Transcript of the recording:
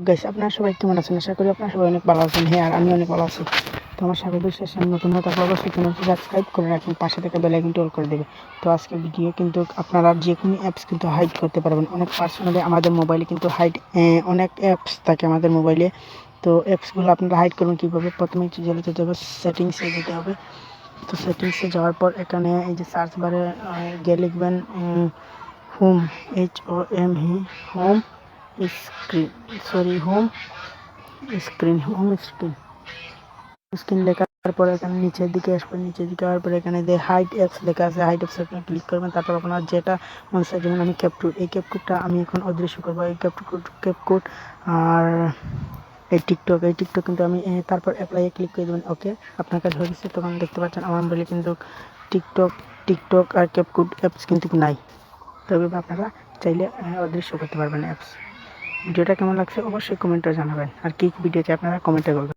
Guys আপনারা সবাই কেমন আছেন? আশা করি আপনারা সবাই অনেক ভালো আছেন। হ্যাঁ, আর আমি অনেক ভালো আছি। তো আমার সাগর বিশ্বাস নতুন হয়ে থাকলে অবশ্যই চ্যানেলটি সাবস্ক্রাইব করে রাখবেন, পাশে থেকে বেল আইকনটি অল করে দেবে। তো আজকে ভিডিও কিন্তু আপনারা যে কোনো অ্যাপস কিন্তু হাইড করতে পারবেন। অনেক পার্সোনালি আমাদের মোবাইলে কিন্তু অনেক অ্যাপস থাকে আমাদের মোবাইলে। তো অ্যাপসগুলো আপনারা হাইড করবেন কীভাবে? প্রথমে যেতে হবে, সেটিংসে যেতে হবে। তো সেটিংসে যাওয়ার পর এখানে এই যে সার্চ বারে গিয়ে লিখবেন home, HOM, home home screen লেখার পরে এখানে নিচের দিকে আসবেন। নিচের দিকে যাওয়ার পরে এখানে যে হাইড অ্যাপস লেখা আছে, হাইড অ্যাপস আপনি ক্লিক করবেন। তারপর আপনার যেটা মনে চায়, যেমন আমি ক্যাপকুট, এই ক্যাপকুটটা আমি এখন অদৃশ্য করবো। এই ক্যাপকুট আর এই টিকটক কিন্তু আমি তারপর অ্যাপ্লাইয়ে ক্লিক করে দেবেন। ওকে, আপনার কাছে হয়ে গেছে। তখন দেখতে পাচ্ছেন আমার মোবাইলে কিন্তু টিকটক আর ক্যাপকুট অ্যাপস কিন্তু নাই। তবে আপনারা চাইলে অদৃশ্য করতে পারবেন অ্যাপস। ভিডিওটা কেমন লাগছে অবশ্যই কমেন্টে জানাবেন, আর কি ভিডিও চাই আপনারা কমেন্টে বলবেন।